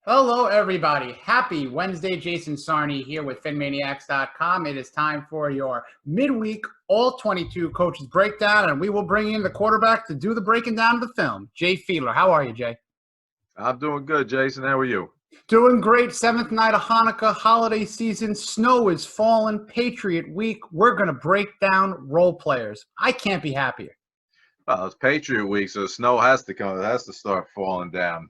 Hello, everybody. Happy Wednesday. Jason Sarney here with PhinManiacs.com. It is time for your midweek All-22 coaches breakdown, and we will bring in the quarterback to do the breaking down of the film. Jay Fiedler. How are you, Jay? I'm doing good, Jason. How are you? Doing great. Seventh night of Hanukkah, holiday season. Snow is falling. Patriot week. We're going to break down role players. I can't be happier. Well, it's Patriot week, so snow has to come. It has to start falling down.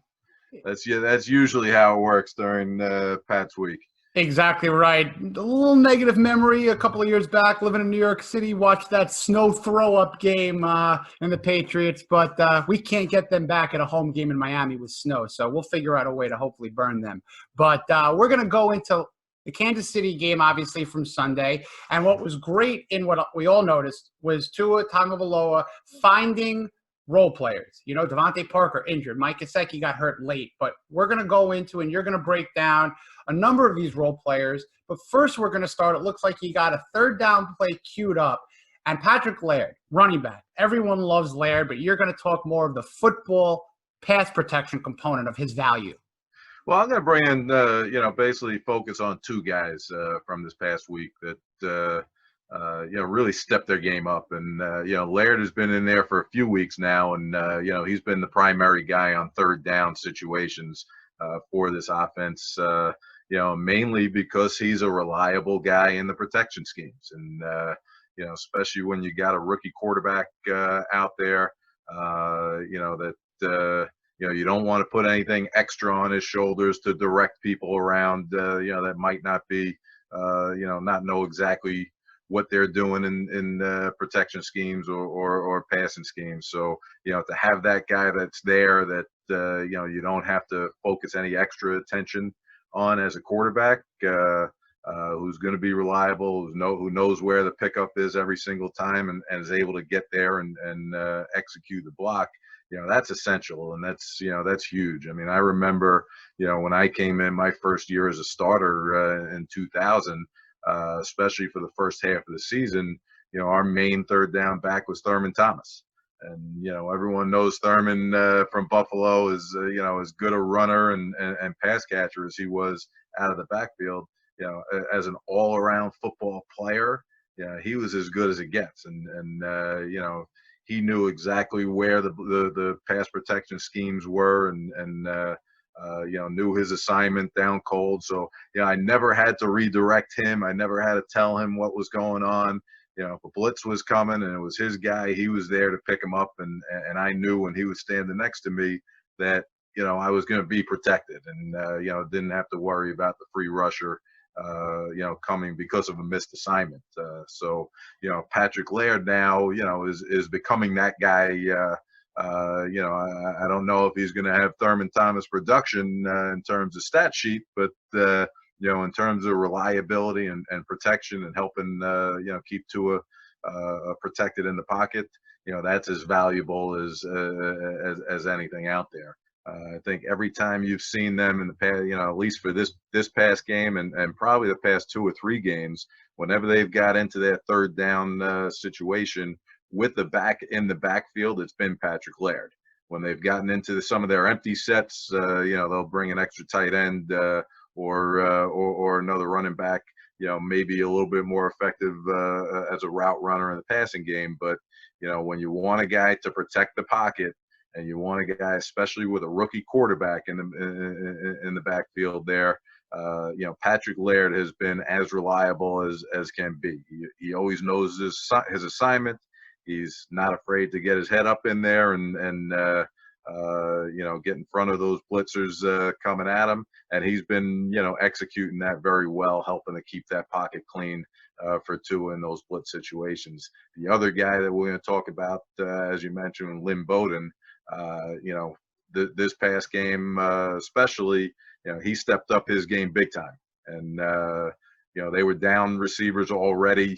That's usually how it works during Pat's week. Exactly right. A little negative memory a couple of years back, living in New York City, watched that snow throw-up game in the Patriots, but we can't get them back at a home game in Miami with snow, so we'll figure out a way to hopefully burn them. But we're going to go into the Kansas City game, obviously, from Sunday, and what was great in what we all noticed was Tua Tagovailoa finding role players. You know, Devontae Parker injured. Mike Gesicki got hurt late. But we're going to go into and you're going to break down a number of these role players. But first, we're going to start. It looks like he got a third down play queued up. And Patrick Laird, running back. Everyone loves Laird, but you're going to talk more of the football pass protection component of his value. Well, I'm going to bring in, basically focus on two guys from this past week that really stepped their game up. And, Laird has been in there for a few weeks now, and, he's been the primary guy on third down situations for this offense, mainly because he's a reliable guy in the protection schemes. And, especially when you got a rookie quarterback out there, you don't want to put anything extra on his shoulders to direct people around, that might not be, not know exactly what they're doing in protection schemes or passing schemes. So, to have that guy that's there that, you don't have to focus any extra attention on as a quarterback, who's going to be reliable, who knows where the pickup is every single time and is able to get there and execute the block. That's essential, and that's huge. I mean, I remember, when I came in my first year as a starter in 2000, especially for the first half of the season, our main third down back was Thurman Thomas. And, everyone knows Thurman from Buffalo is, as good a runner and pass catcher as he was out of the backfield. As an all-around football player, he was as good as it gets. And he knew exactly where the pass protection schemes were and knew his assignment down cold. So, I never had to redirect him. I never had to tell him what was going on. If a blitz was coming and it was his guy, he was there to pick him up. And I knew when he was standing next to me that, I was going to be protected and, didn't have to worry about the free rusher, coming because of a missed assignment. So, Patrick Laird now, is becoming that guy. I don't know if he's going to have Thurman Thomas production in terms of stat sheet, but, in terms of reliability and protection and helping, keep Tua protected in the pocket, that's as valuable as anything out there. I think every time you've seen them in the past, at least for this past game and probably the past 2 or 3 games, whenever they've got into that third down situation with the back in the backfield, it's been Patrick Laird. When they've gotten into some of their empty sets, they'll bring an extra tight end or another running back, maybe a little bit more effective as a route runner in the passing game. But, when you want a guy to protect the pocket, and you want a guy, especially with a rookie quarterback in the backfield there, Patrick Laird has been as reliable as can be. He always knows his assignment. He's not afraid to get his head up in there and get in front of those blitzers coming at him. And he's been, executing that very well, helping to keep that pocket clean for Tua in those blitz situations. The other guy that we're going to talk about, as you mentioned, Lynn Bowden, this past game, especially, he stepped up his game big time. And, they were down receivers already.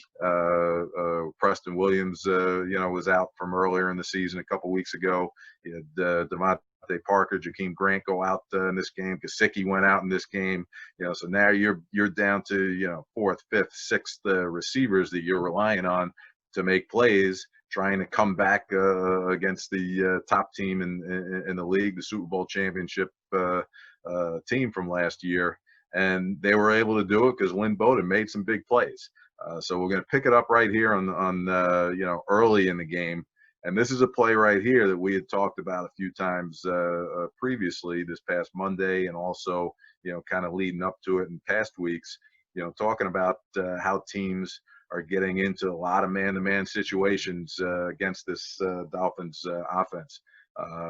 Preston Williams, was out from earlier in the season a couple weeks ago. He had Devontae Parker, Jakeem Grant go out in this game. Gesicki went out in this game. So now you're down to 4th, 5th, 6th receivers that you're relying on to make plays. trying to come back against the top team in the league, the Super Bowl championship team from last year. And they were able to do it because Lynn Bowden made some big plays. So we're going to pick it up right here on early in the game. And this is a play right here that we had talked about a few times previously this past Monday, and also, kind of leading up to it in past weeks, talking about how teams are getting into a lot of man-to-man situations against this Dolphins offense,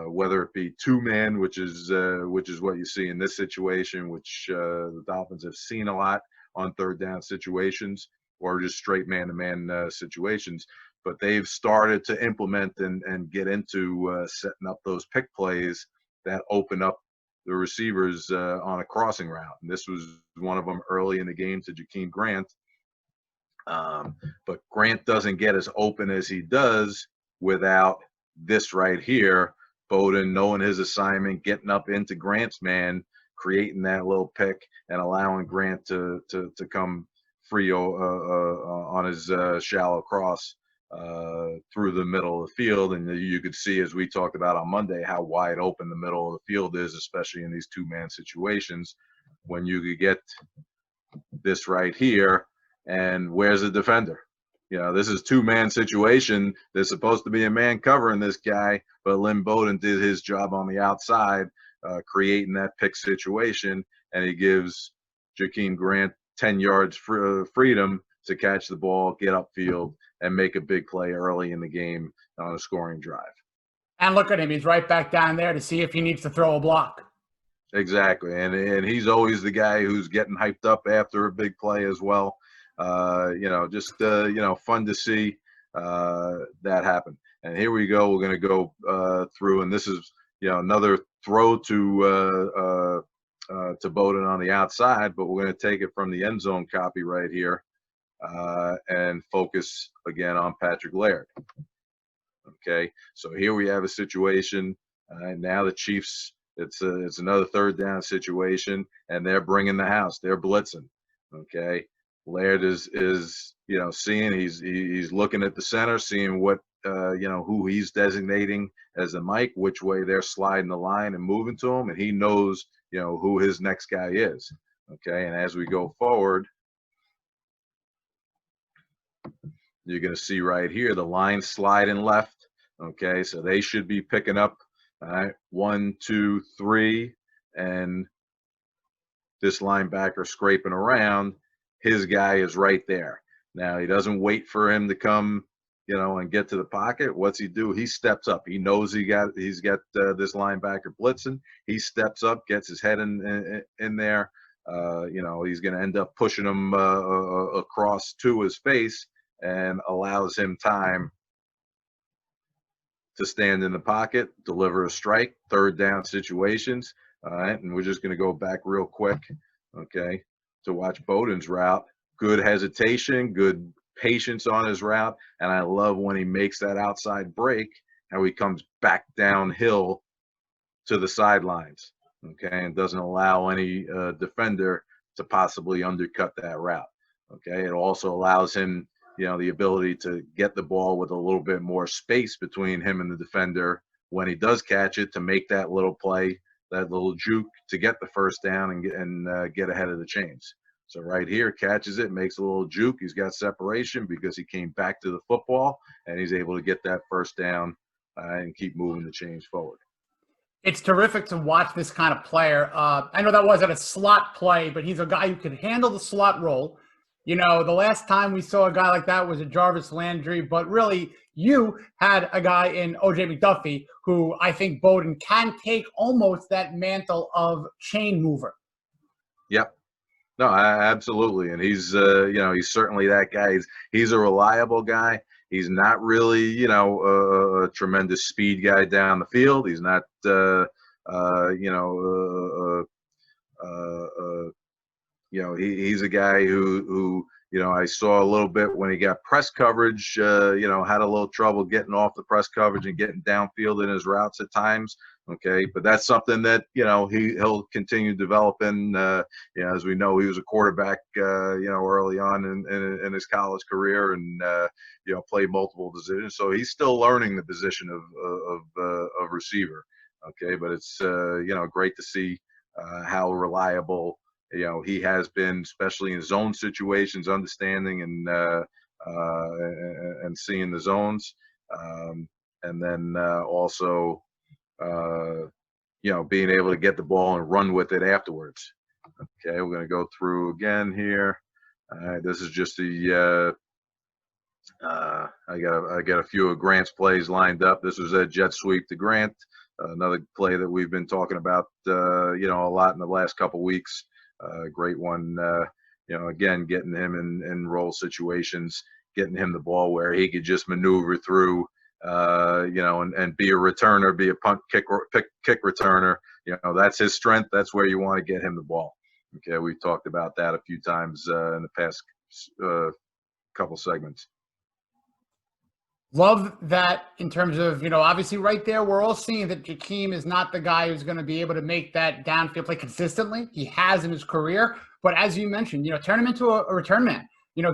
whether it be two-man, which is what you see in this situation, which the Dolphins have seen a lot on third down situations, or just straight man-to-man situations. But they've started to implement and get into setting up those pick plays that open up the receivers on a crossing route. And this was one of them early in the game to Jakeem Grant. But Grant doesn't get as open as he does without this right here. Bowden knowing his assignment, getting up into Grant's man, creating that little pick, and allowing Grant to come free on his shallow cross through the middle of the field. And you could see, as we talked about on Monday, how wide open the middle of the field is, especially in these two-man situations, when you could get this right here. And where's the defender? This is two-man situation. There's supposed to be a man covering this guy, but Lynn Bowden did his job on the outside, creating that pick situation, and he gives Jakeem Grant 10 yards freedom to catch the ball, get upfield, and make a big play early in the game on a scoring drive. And look at him. He's right back down there to see if he needs to throw a block. Exactly. And he's always the guy who's getting hyped up after a big play as well. Just fun to see that happen. And here we go. We're going to go through, and this is, another throw to Bowden on the outside, but we're going to take it from the end zone copy right here. And focus again on Patrick Laird. Okay, so here we have a situation. Now the Chiefs, it's another third down situation, and they're bringing the house. They're blitzing. Okay, Laird is seeing, he's looking at the center, seeing what who he's designating as the Mike, which way they're sliding the line and moving to him, and he knows who his next guy is. Okay, and as we go forward, you're going to see right here the line sliding left. Okay, so they should be picking up. All right, 1, 2, 3, and this linebacker scraping around. His guy is right there. Now he doesn't wait for him to come, and get to the pocket. What's he do? He steps up. He knows he's got this linebacker blitzing. He steps up, gets his head in there. He's going to end up pushing him across to his face, and allows him time to stand in the pocket, deliver a strike, third down situations. All right, and we're just going to go back real quick, okay, to watch Bowden's route. Good hesitation, good patience on his route, and I love when he makes that outside break, how he comes back downhill to the sidelines, okay, and doesn't allow any defender to possibly undercut that route. Okay, it also allows him the ability to get the ball with a little bit more space between him and the defender when he does catch it, to make that little play, that little juke to get the first down and get ahead of the chains. So right here, catches it, makes a little juke. He's got separation because he came back to the football, and he's able to get that first down and keep moving the chains forward. It's terrific to watch this kind of player. I know that wasn't a slot play, but he's a guy who can handle the slot role. The last time we saw a guy like that was a Jarvis Landry, but really you had a guy in O.J. McDuffie who I think Bowden can take almost that mantle of chain mover. Yep. No, absolutely. And he's, he's certainly that guy. He's a reliable guy. He's not really, a tremendous speed guy down the field. He's not, he's a guy who I saw a little bit when he got press coverage, had a little trouble getting off the press coverage and getting downfield in his routes at times. Okay, but that's something that he'll continue developing. As we know, he was a quarterback, early on in his college career, and played multiple positions. So he's still learning the position of receiver. Okay, but it's great to see how reliable he has been, especially in zone situations, understanding and seeing the zones, and then also being able to get the ball and run with it afterwards. Okay, we're going to go through again here. This is just the I got a few of Grant's plays lined up. This was a jet sweep to Grant, another play that we've been talking about a lot in the last couple weeks. Great one. Again, getting him in roll situations, getting him the ball where he could just maneuver through, and be a returner, be a punt kick returner. That's his strength. That's where you want to get him the ball. Okay, we've talked about that a few times in the past couple segments. Love that in terms of, obviously right there, we're all seeing that Jakeem is not the guy who's going to be able to make that downfield play consistently. He has in his career. But as you mentioned, turn him into a return man.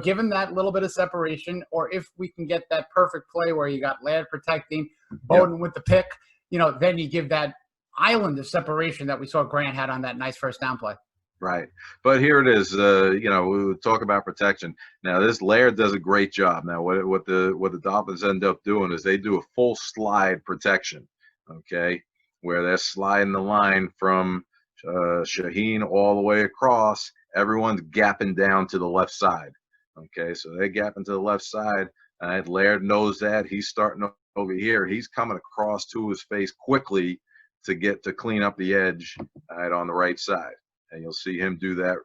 Give him that little bit of separation, or if we can get that perfect play where you got Laird protecting, Bowden with the pick, then you give that island of separation that we saw Grant had on that nice first down play. Right. But here it is. We talk about protection. Now, this Laird does a great job. Now, what the Dolphins end up doing is they do a full slide protection, okay, where they're sliding the line from Shaheen all the way across. Everyone's gapping down to the left side. Okay, so they're gapping to the left side. Laird knows that. He's starting over here. He's coming across to his face quickly to clean up the edge on the right side. And you'll see him do that.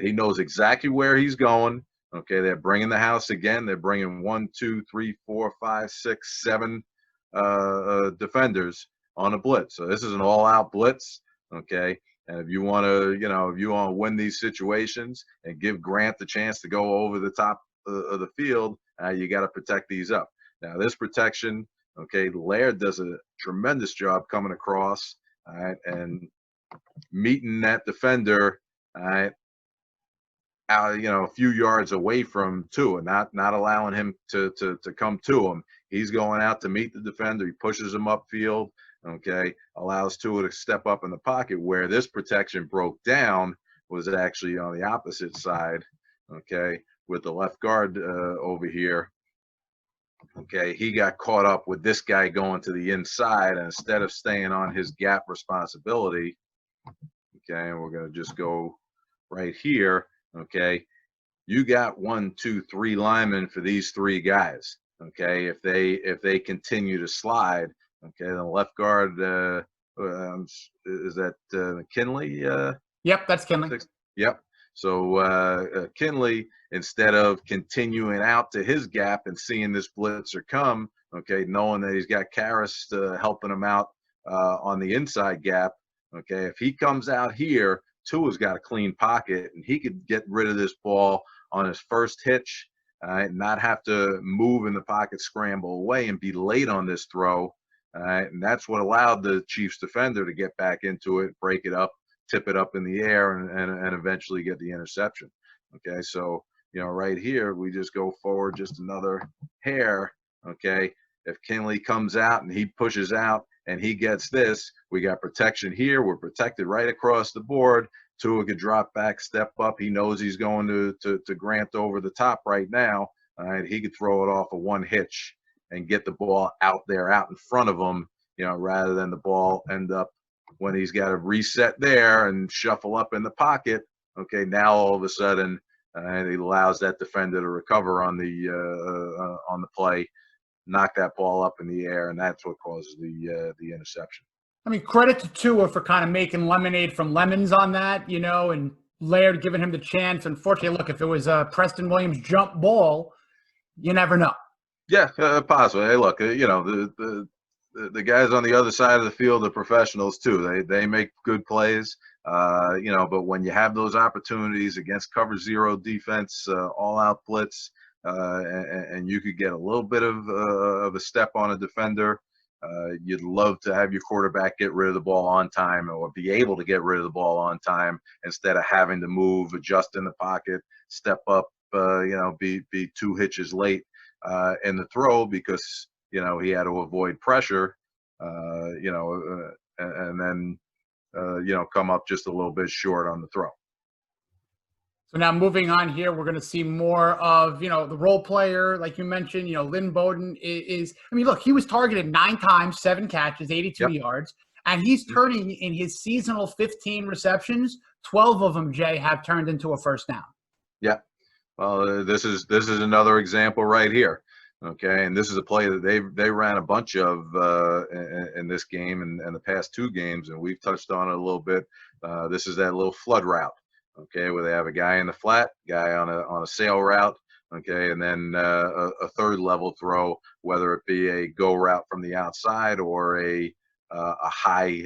He knows exactly where he's going. Okay, they're bringing the house again. They're bringing 1, 2, 3, 4, 5, 6, 7 defenders on a blitz. So this is an all-out blitz. Okay, and if you want to, win these situations and give Grant the chance to go over the top of the field, you got to protect these up. Now, this protection, okay, Laird does a tremendous job coming across, all right, and meeting that defender, out, a few yards away from Tua, not allowing him to come to him. He's going out to meet the defender. He pushes him upfield. Okay, allows Tua to step up in the pocket. Where this protection broke down was actually on the opposite side. Okay, with the left guard over here. Okay, he got caught up with this guy going to the inside, and instead of staying on his gap responsibility. Okay, and we're going to just go right here. Okay, you got 1, 2, 3 linemen for these 3 guys. Okay, if they continue to slide, okay, then the left guard is that Kinley? Yep, that's Kinley. Yep. So Kinley, instead of continuing out to his gap and seeing this blitzer come, okay, knowing that he's got Karras helping him out on the inside gap. Okay, if he comes out here, Tua's got a clean pocket, and he could get rid of this ball on his first hitch, not have to move in the pocket, scramble away, and be late on this throw. And that's what allowed the Chiefs defender to get back into it, break it up, tip it up in the air, and eventually get the interception. Okay, so, right here, we just go forward just another hair. Okay, if Kinley comes out and he pushes out, and he gets this, we got protection here. We're protected right across the board. Tua could drop back, step up. He knows he's going to Grant over the top right now. All right, he could throw it off a one hitch and get the ball out there, out in front of him, rather than the ball end up when he's got to reset there and shuffle up in the pocket. Okay, now all of a sudden, he allows that defender to recover on the play, knock that ball up in the air, and that's what causes the interception. I mean, credit to Tua for kind of making lemonade from lemons on that, and Laird giving him the chance. Unfortunately, look, if it was a Preston Williams jump ball, you never know. Yeah, possibly. Hey, look, the guys on the other side of the field are professionals too. They make good plays, but when you have those opportunities against cover zero defense, all out blitz, and you could get a little bit of a step on a defender, You'd love to have your quarterback get rid of the ball on time or be able to get rid of the ball on time instead of having to move, adjust in the pocket, step up, be 2 hitches late in the throw because, he had to avoid pressure, and then, come up just a little bit short on the throw. So now moving on here, we're going to see more of, the role player, like you mentioned, Lynn Bowden look, he was targeted 9 times, 7 catches, 82 yards, and he's turning in his seasonal 15 receptions, 12 of them, Jay, have turned into a first down. Yeah. Well, this is another example right here. Okay. And this is a play that they ran a bunch of in this game and the past 2 games, and we've touched on it a little bit. This is that little flood route. Okay, where they have a guy in the flat, guy on a sail route, okay, and then a third level throw, whether it be a go route from the outside or a high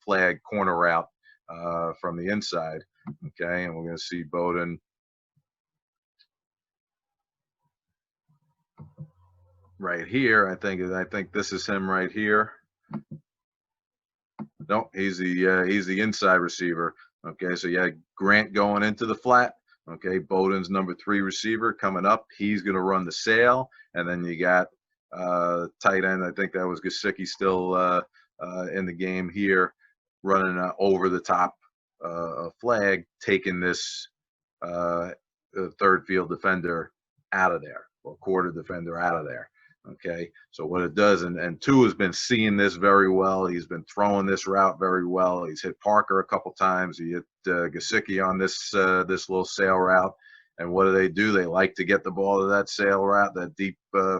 flag corner route from the inside. Okay, and we're going to see Bowden right here. I think this is him right here. No, he's the inside receiver. Okay, so you had Grant going into the flat. Okay, Bowden's number 3 receiver coming up. He's going to run the sail, and then you got tight end. I think that was Gesicki still in the game here, running over the top flag, taking this third field defender out of there, or quarter defender out of there. Okay, so what it does, and Tua has been seeing this very well. He's been throwing this route very well. He's hit Parker a couple times. He hit Gesicki on this little sail route. And what do? They like to get the ball to that sail route, that deep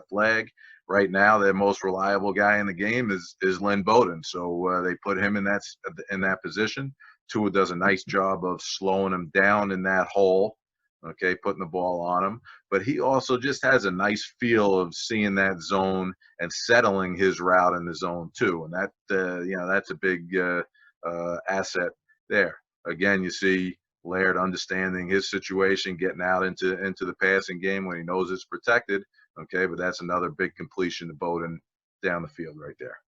flag. Right now, their most reliable guy in the game is Lynn Bowden. So they put him in that position. Tua does a nice job of slowing him down in that hole. Okay, putting the ball on him, but he also just has a nice feel of seeing that zone and settling his route in the zone too, and that that's a big asset there. Again, you see Laird understanding his situation, getting out into the passing game when he knows it's protected. Okay, but that's another big completion to Bowden down the field right there.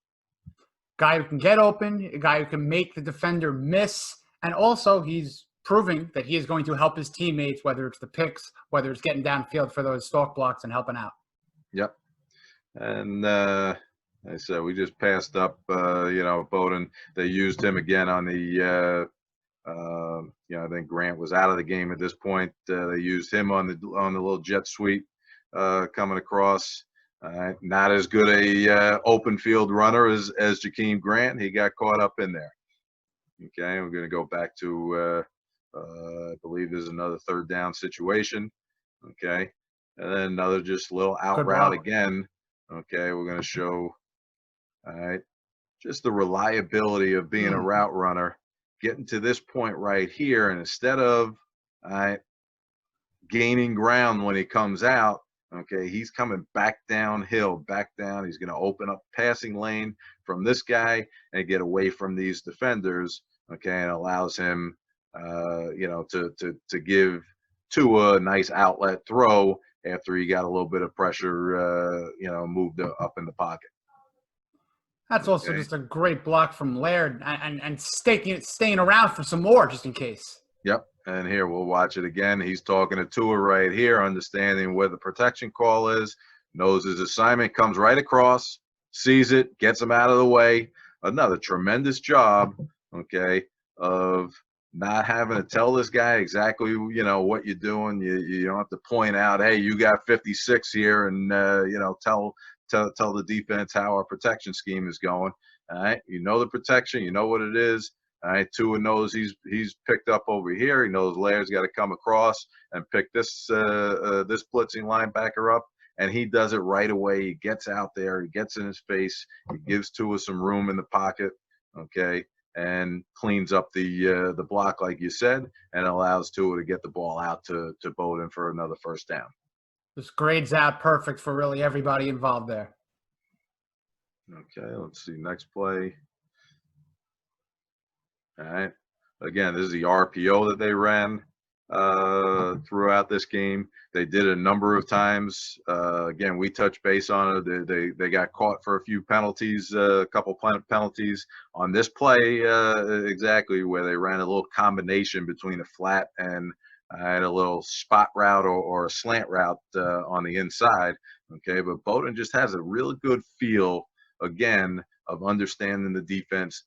Guy who can get open, a guy who can make the defender miss, and also he's proving that he is going to help his teammates, whether it's the picks, whether it's getting downfield for those stalk blocks and helping out. Yep. And I said we just passed up, Bowden. They used him again on the, I think Grant was out of the game at this point. They used him on the little jet sweep coming across. Not as good a open field runner as Jakeem Grant. He got caught up in there. Okay, we're going to go back to I believe there's another third down situation. Okay, and then another just little out route again. Okay, we're going to show, all right, just the reliability of being a route runner, getting to this point right here, and instead of gaining ground when he comes out, okay, he's coming back downhill, back down. He's going to open up passing lane from this guy and get away from these defenders. Okay, and allows him to give Tua a nice outlet throw after he got a little bit of pressure, moved up in the pocket. That's also just a great block from Laird and staying around for some more just in case. Yep, and here we'll watch it again. He's talking to Tua right here, understanding where the protection call is, knows his assignment, comes right across, sees it, gets him out of the way. Another tremendous job, okay, of not having to tell this guy exactly, what you're doing. You don't have to point out, hey, you got 56 here, and tell the defense how our protection scheme is going. All right, you know the protection, you know what it is. All right, Tua knows he's picked up over here. He knows Laird's got to come across and pick this blitzing linebacker up, and he does it right away. He gets out there, he gets in his face, he gives Tua some room in the pocket. Okay. And cleans up the block, like you said, and allows Tua to get the ball out to Bowden for another first down. This grades out perfect for really everybody involved there. Okay, let's see. Next play. All right. Again, this is the RPO that they ran throughout this game. They did a number of times. Again, we touched base on it. They got caught for a few penalties, a couple penalties on this play, exactly, where they ran a little combination between a flat and a little spot route or a slant route on the inside. Okay, but Bowden just has a really good feel, again, of understanding the defense,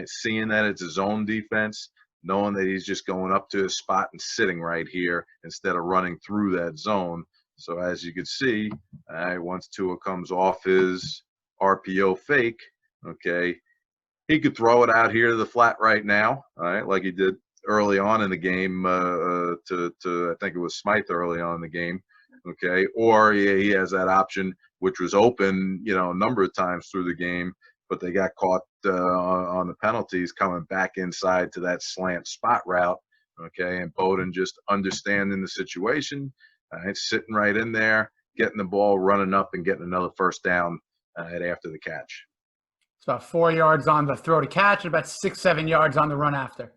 seeing that it's his own defense, knowing that he's just going up to his spot and sitting right here instead of running through that zone. So as you can see, once Tua comes off his RPO fake, okay, he could throw it out here to the flat right now, all right, like he did early on in the game to I think it was Smythe early on in the game, okay, or he has that option, which was open, a number of times through the game, but they got caught on the penalties coming back inside to that slant spot route, okay, and Bowden just understanding the situation, sitting right in there, getting the ball, running up, and getting another first down after the catch. It's about 4 yards on the throw to catch, and about 6-7 yards on the run after.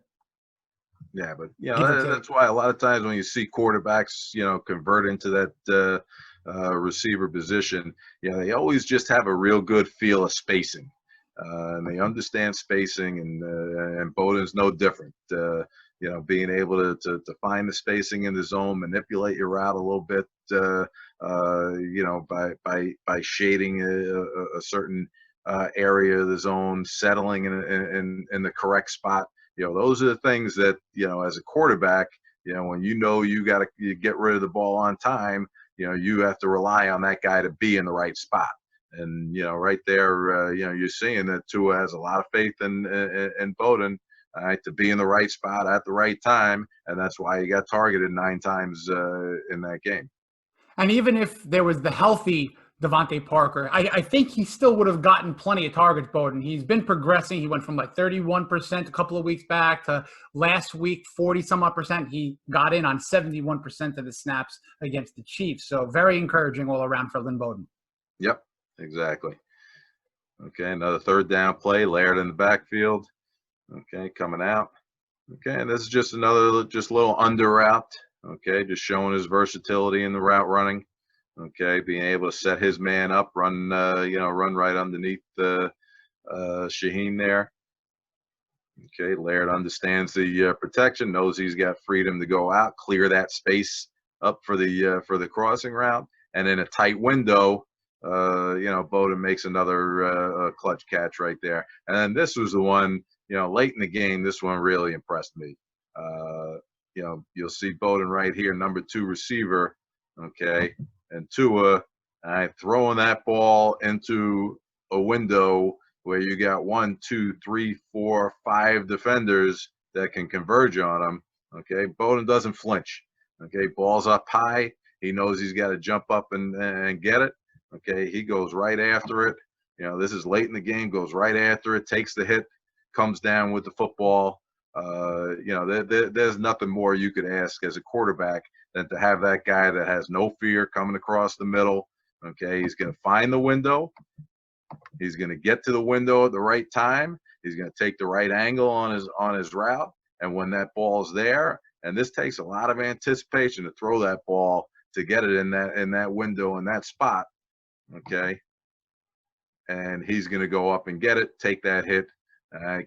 Yeah, but that's why a lot of times when you see quarterbacks, convert into that receiver position, they always just have a real good feel of spacing, and they understand spacing, and Bowden's no different. Being able to find the spacing in the zone, manipulate your route a little bit, by shading a certain area of the zone, settling in the correct spot. Those are the things that, as a quarterback, when you got to get rid of the ball on time, you have to rely on that guy to be in the right spot. And, right there, you're seeing that Tua has a lot of faith in Bowden to be in the right spot at the right time. And that's why he got targeted 9 times in that game. And even if there was the healthy Devontae Parker, I think he still would have gotten plenty of targets, Bowden. He's been progressing. He went from like 31% a couple of weeks back to last week, 40-some-odd%. He got in on 71% of the snaps against the Chiefs. So very encouraging all around for Lynn Bowden. Yep, exactly. Okay, another third down play. Laird in the backfield. Okay, coming out. Okay, and this is just another little under route. Okay, just showing his versatility in the route running. Okay, being able to set his man up, run right underneath Shaheen there. Okay, Laird understands the protection, knows he's got freedom to go out, clear that space up for the crossing route, and in a tight window, Bowden makes another clutch catch right there. And then this was the one, late in the game, this one really impressed me. You'll see Bowden right here, number 2 receiver, okay, and Tua throwing that ball into a window where you got 1, 2, 3, 4, 5 defenders that can converge on him. Okay, Bowden doesn't flinch. Okay, ball's up high. He knows he's got to jump up and get it. Okay, he goes right after it. This is late in the game, goes right after it, takes the hit, comes down with the football. There's nothing more you could ask as a quarterback than to have that guy that has no fear coming across the middle. Okay, he's going to find the window. He's going to get to the window at the right time. He's going to take the right angle on his route. And when that ball's there, and this takes a lot of anticipation to throw that ball to get it in that window in that spot. Okay, and he's going to go up and get it, take that hit,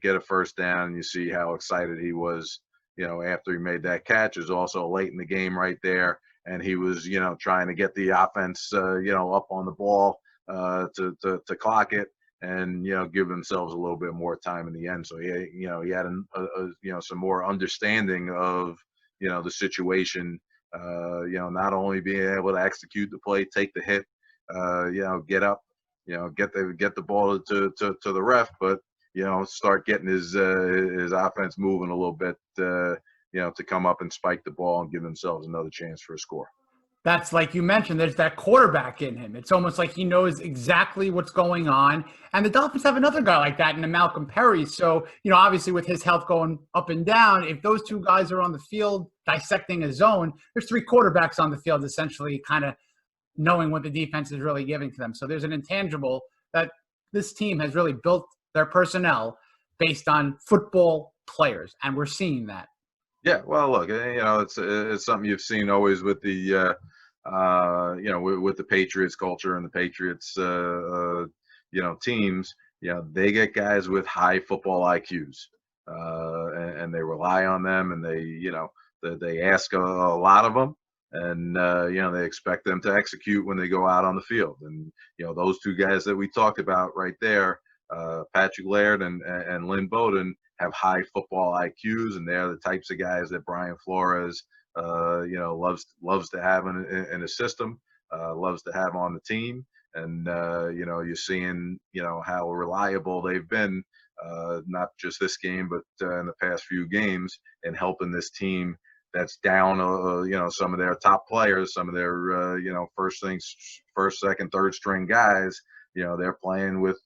get a first down. And you see how excited he was, after he made that catch. It was also late in the game right there, and he was, trying to get the offense, up on the ball to clock it and, give themselves a little bit more time in the end. So he had some more understanding of, the situation, not only being able to execute the play, take the hit, get up, get the ball to the ref, but start getting his offense moving a little bit, to come up and spike the ball and give themselves another chance for a score. That's like you mentioned, there's that quarterback in him. It's almost like he knows exactly what's going on. And the Dolphins have another guy like that in the Malcolm Perry. So, obviously with his health going up and down, if those two guys are on the field dissecting a zone, there's 3 quarterbacks on the field essentially kind of knowing what the defense is really giving to them. So there's an intangible that this team has really built their personnel based on football players, and we're seeing that. Yeah, well, look, it's something you've seen always with the with the Patriots culture and the Patriots teams. They get guys with high football IQs, and they rely on them, and they ask a lot of them, and they expect them to execute when they go out on the field. And those two guys that we talked about right there, Patrick Laird and Lynn Bowden, have high football IQs, and they're the types of guys that Brian Flores, loves to have in a system, loves to have on the team. And you're seeing how reliable they've been, not just this game, but in the past few games, in helping this team that's down, some of their top players, some of their first, second, third string guys. They're playing with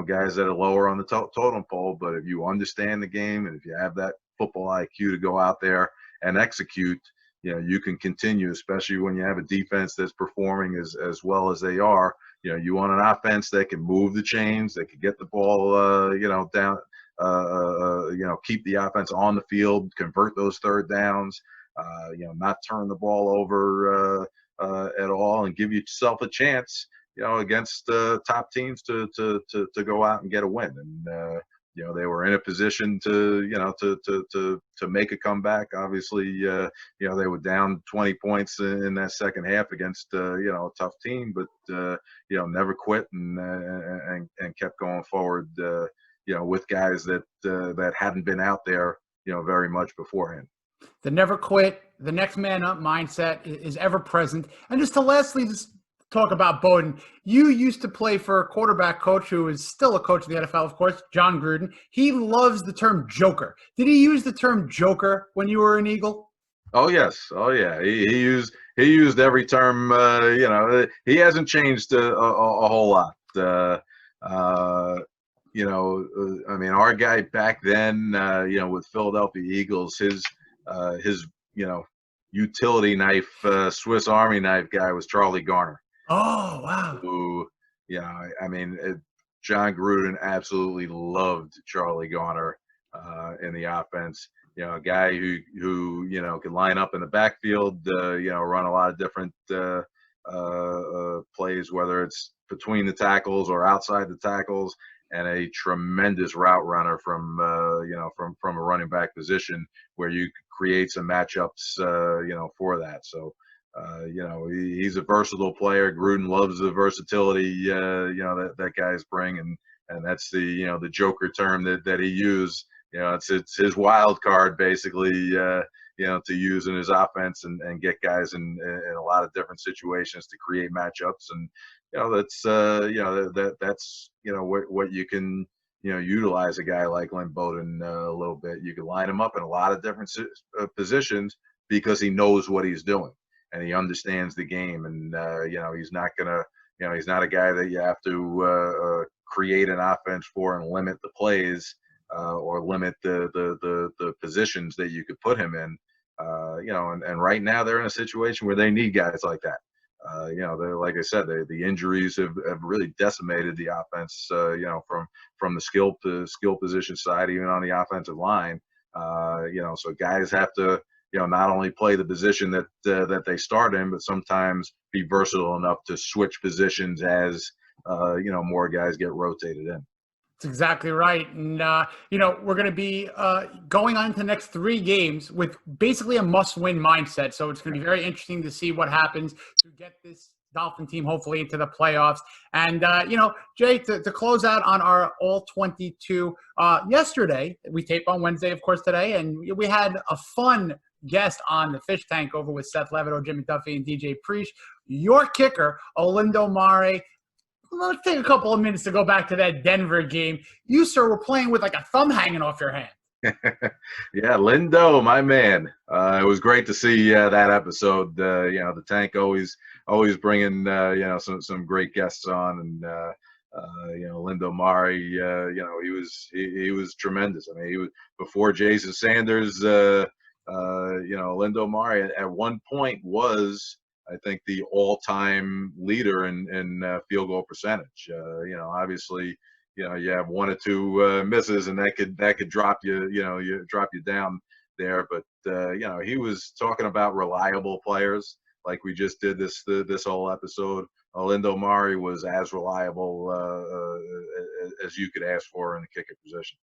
guys that are lower on the totem pole. But if you understand the game, and if you have that football IQ to go out there and execute, you can continue, especially when you have a defense that's performing as well as they are. You want an offense that can move the chains, that can get the ball, down, keep the offense on the field, convert those third downs, not turn the ball over at all, and give yourself a chance, against top teams to go out and get a win. And they were in a position to make a comeback. Obviously, they were down 20 points in that second half against a tough team, but never quit and kept going forward. With guys that hadn't been out there very much beforehand. The never quit, the next man up mindset is ever present. And just to lastly, just talk about Bowden. You used to play for a quarterback coach who is still a coach in the NFL, of course, John Gruden. He loves the term joker. Did he use the term joker when you were an Eagle? Oh yes, oh yeah. He used every term. He hasn't changed a whole lot. I mean, our guy back then, with Philadelphia Eagles, his utility knife, Swiss Army knife guy was Charlie Garner. Oh, wow. Who, John Gruden absolutely loved Charlie Garner in the offense. A guy who could line up in the backfield, run a lot of different plays, whether it's between the tackles or outside the tackles, and a tremendous route runner from a running back position where you could create some matchups, for that. So. He's a versatile player. Gruden loves the versatility, that guys bring, and that's the joker term that he used. It's his wild card basically, to use in his offense and get guys in a lot of different situations to create matchups. And that's what you can utilize a guy like Lynn Bowden a little bit. You can line him up in a lot of different positions because he knows what he's doing. And he understands the game, and he's not he's not a guy that you have to create an offense for and limit the plays or limit the positions that you could put him in. And right now they're in a situation where they need guys like that. They're, like I said, the injuries have really decimated the offense. From the skill position side, even on the offensive line. So guys have to. Not only play the position that they start in, but sometimes be versatile enough to switch positions as more guys get rotated in. That's exactly right. And, we're going to be going on to the next 3 games with basically a must-win mindset. So it's going to be very interesting to see what happens to get this Dolphin team hopefully into the playoffs. And, Jay, to close out on our All-22, yesterday, we taped on Wednesday, of course, today, and we had a fun guest on the fish tank over with Seth Levitt, Jimmy Duffy, and DJ Preach. Your kicker, Olindo Mare. Let's take a couple of minutes to go back to that Denver game. You, sir, were playing with like a thumb hanging off your hand. Yeah, Lindo, my man. It was great to see that episode. The tank always bringing some great guests on, and Lindo Mare. He was tremendous. I mean, he was before Jason Sanders. Lindo Mare at one point was, I think, the all-time leader in field goal percentage. Obviously, you have 1 or 2 misses, and that could drop you, drop you down there. But he was talking about reliable players like we just did this whole episode. Lindo Mari was as reliable as you could ask for in the kicker position.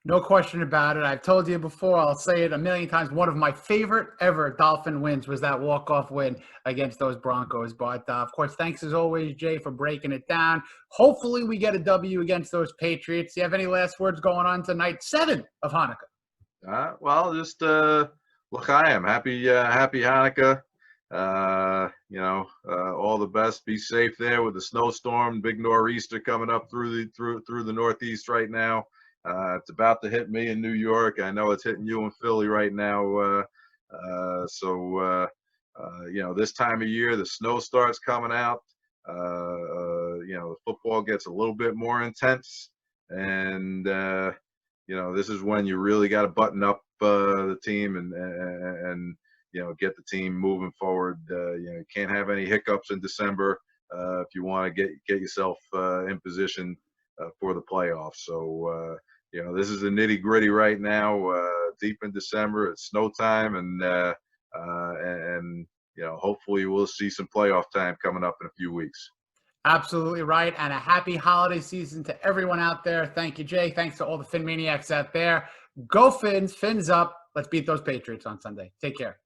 No question about it. I've told you before, I'll say it a million times. One of my favorite ever Dolphin wins was that walk-off win against those Broncos. But, of course, thanks as always, Jay, for breaking it down. Hopefully we get a W against those Patriots. Do you have any last words going on to night 7 of Hanukkah? Well, just look, I am happy Hanukkah. All the best. Be safe there with the snowstorm, big nor'easter coming up through the Northeast right now. It's about to hit me in New York. I know it's hitting you in Philly right now. This time of year, the snow starts coming out. The football gets a little bit more intense, and this is when you really got to button up the team and get the team moving forward. You can't have any hiccups in December if you want to get yourself in position for the playoffs. So this is the nitty gritty right now. Deep in December, it's snow time, and hopefully we'll see some playoff time coming up in a few weeks. Absolutely right. And a happy holiday season to everyone out there. Thank you, Jay. Thanks to all the PhinManiacs out there. Go Fins, Fins up. Let's beat those Patriots on Sunday. Take care.